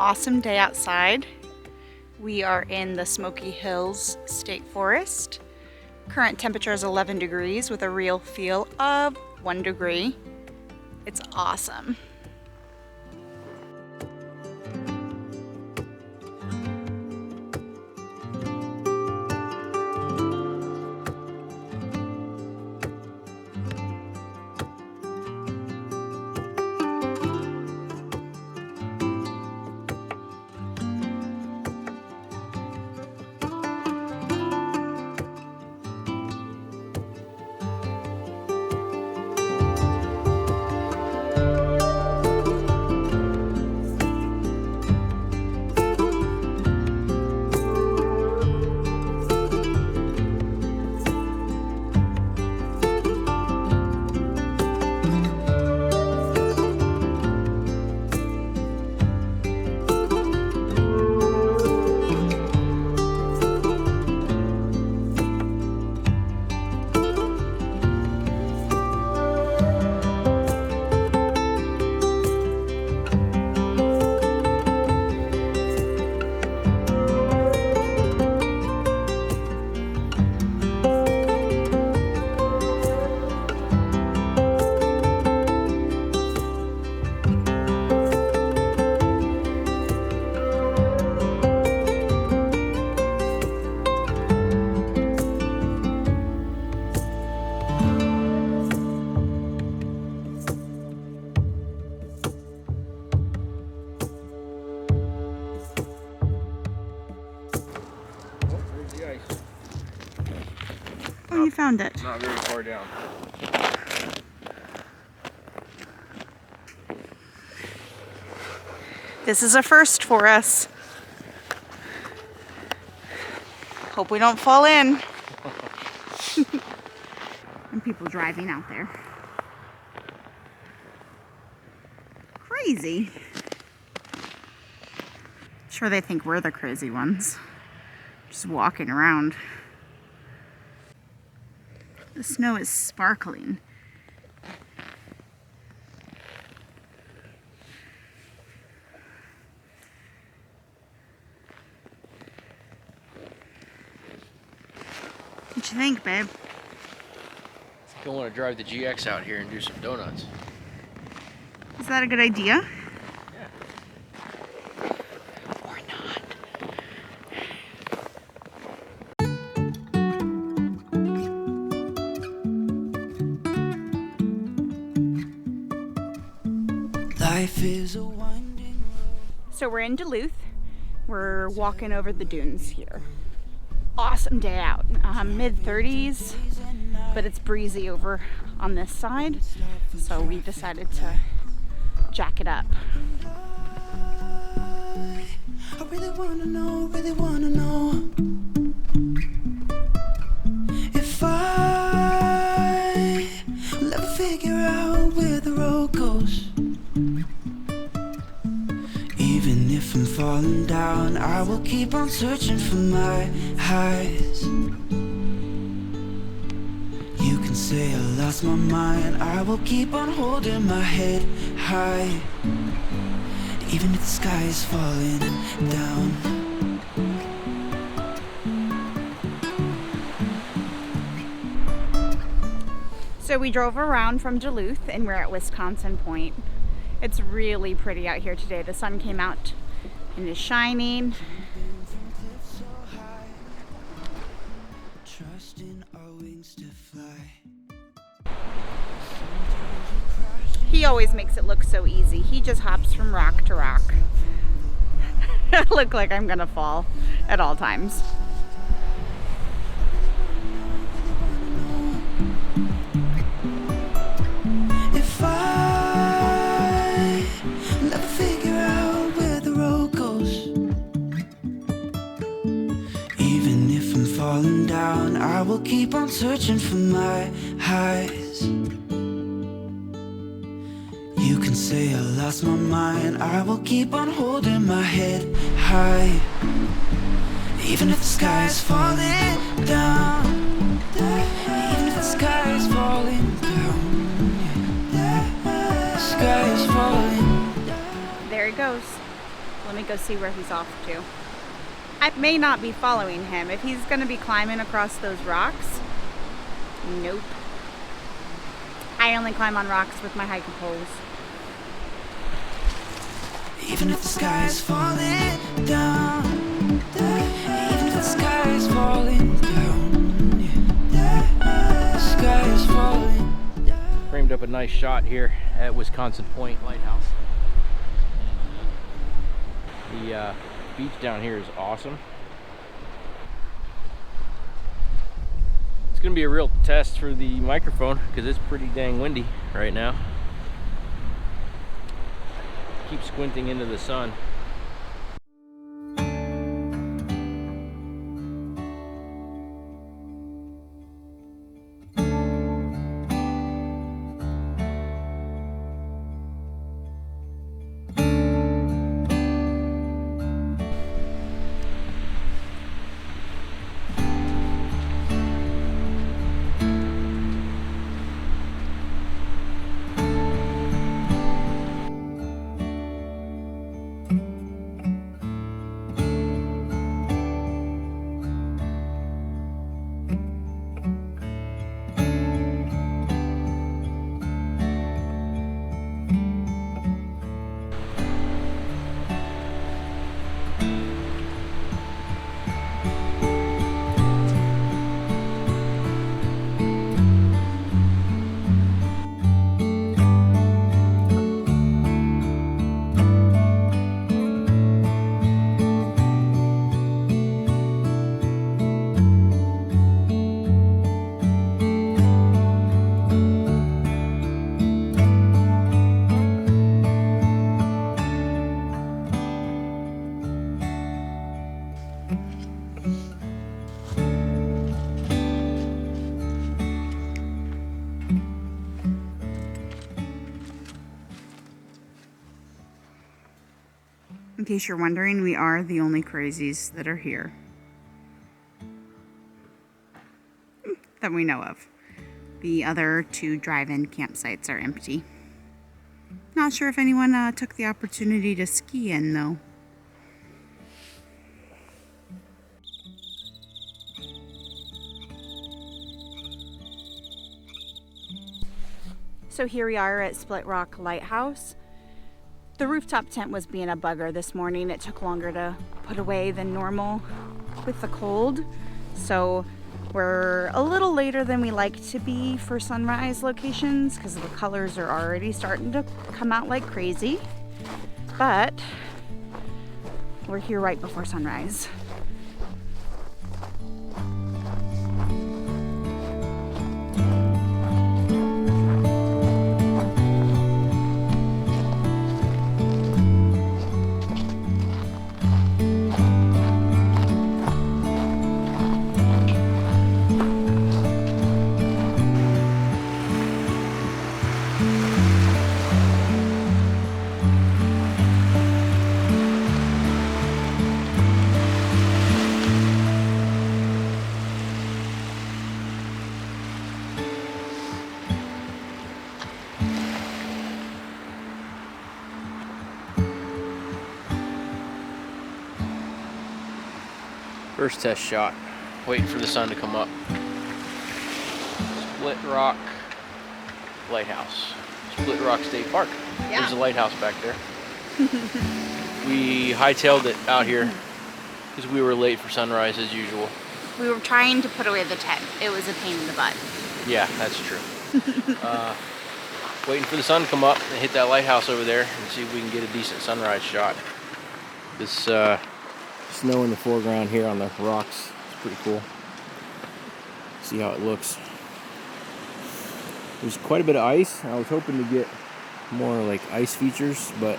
awesome day outside. We are in the Smoky Hills State Forest. Current temperature is 11 degrees with a real feel of 1 degree. It's awesome. Oh, you found it. Not very far down. This is a first for us. Hope we don't fall in. And people driving out there. Crazy. Sure they think we're the crazy ones. Just walking around. The snow is sparkling. What you think, babe? I think I want to drive the GX out here and do some donuts. Is that a good idea? Yeah. Or not. Life is a winding road. So we're in Duluth. We're walking over the dunes here. Awesome day out. Mid 30s, but it's breezy over on this side. So we decided to jack it up. I really wanna know if I will ever figure out where the road goes. Even if I'm falling down, I will keep on searching for my highs. You can say I lost my mind, I will keep on holding my head high. Even if the sky is falling down. So we drove around from Duluth and we're at Wisconsin Point. It's really pretty out here today. The sun came out and is shining. Trusting our wings to fly. He always makes it look so easy. He just hops from rock to rock. I look like I'm gonna fall at all times. If I never figure out where the road goes, even if I'm falling down, I will keep on searching for my highs. You can say I lost my mind, I will keep on holding my head high. Even if the sky is falling down, even if the sky is falling down, the sky is falling. There he goes. Let me go see where he's off to. I may not be following him. If he's going to be climbing across those rocks, nope. I only climb on rocks with my hiking poles. Even if the sky is falling down, even if the sky is falling down, the sky is falling down. Framed up a nice shot here at Wisconsin Point Lighthouse. The beach down here is awesome. It's gonna be a real test for the microphone because it's pretty dang windy right now. Keep squinting into the sun. In case you're wondering, we are the only crazies that are here. That we know of. The other 2 drive-in campsites are empty. Not sure if anyone took the opportunity to ski in, though. So here we are at Split Rock Lighthouse. The rooftop tent was being a bugger this morning. It took longer to put away than normal with the cold. So we're a little later than we like to be for sunrise locations because the colors are already starting to come out like crazy. But we're here right before sunrise. First test shot, waiting for the sun to come up. Split Rock Lighthouse. Split Rock State Park. Yeah. There's a lighthouse back there. We hightailed it out here because we were late for sunrise as usual. We were trying to put away the tent. It was a pain in the butt. Yeah, that's true. Waiting for the sun to come up and hit that lighthouse over there and see if we can get a decent sunrise shot. This snow in the foreground here on the rocks. It's pretty cool. See how it looks. There's quite a bit of ice. I was hoping to get more like ice features, but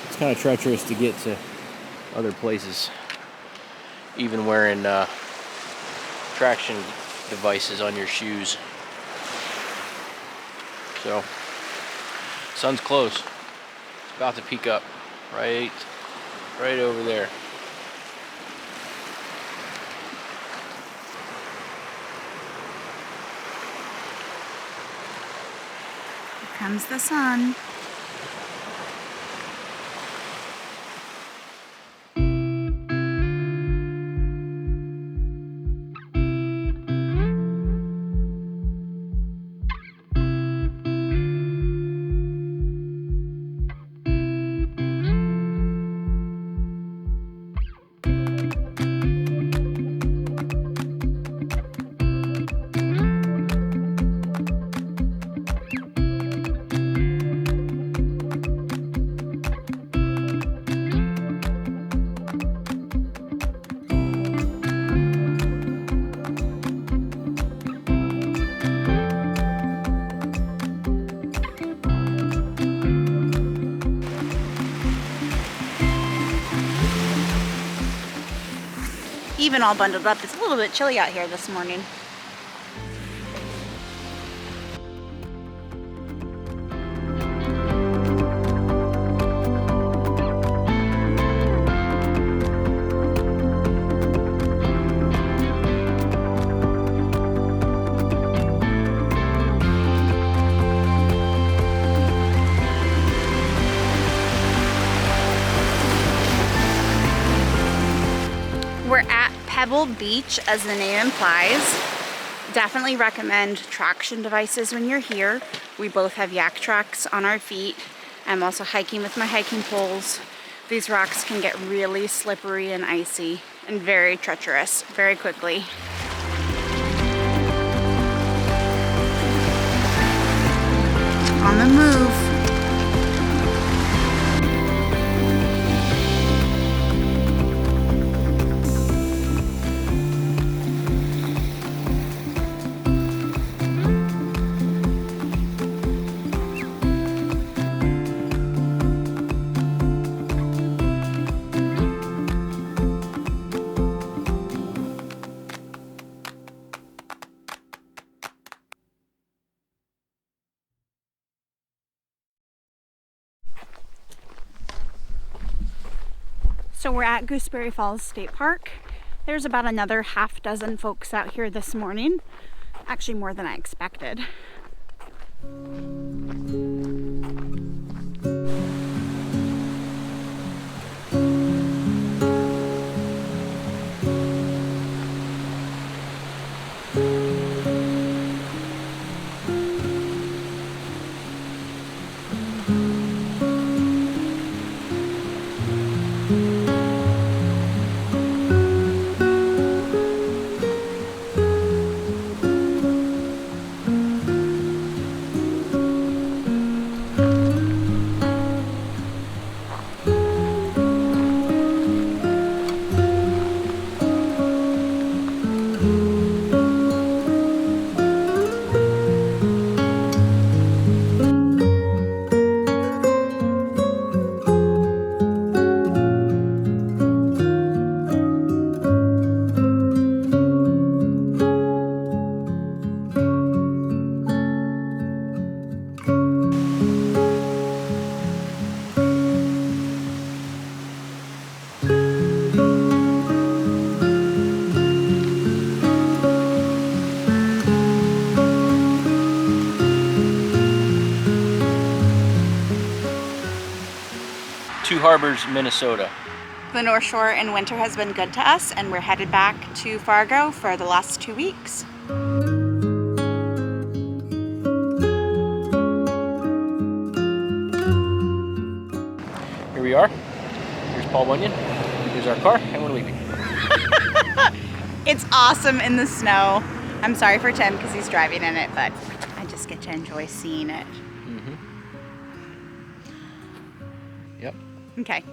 it's kind of treacherous to get to other places, even wearing traction devices on your shoes. So, sun's close. It's about to peak up. Right over there. Here comes the sun. even all bundled up. It's a little bit chilly out here this morning. We're at Pebble Beach, as the name implies. Definitely recommend traction devices when you're here. We both have yak tracks on our feet. I'm also hiking with my hiking poles. These rocks can get really slippery and icy and very treacherous very quickly. On the move. So we're at Gooseberry Falls State Park. There's about another half dozen folks out here this morning. Actually more than I expected. Two Harbors, Minnesota. The North Shore in winter has been good to us, and we're headed back to Fargo for the last 2 weeks. Here we are. Here's Paul Bunyan. Here's our car, and we're leaving. It's awesome in the snow. I'm sorry for Tim because he's driving in it, but I just get to enjoy seeing it. Mm-hmm. Yep. Okay.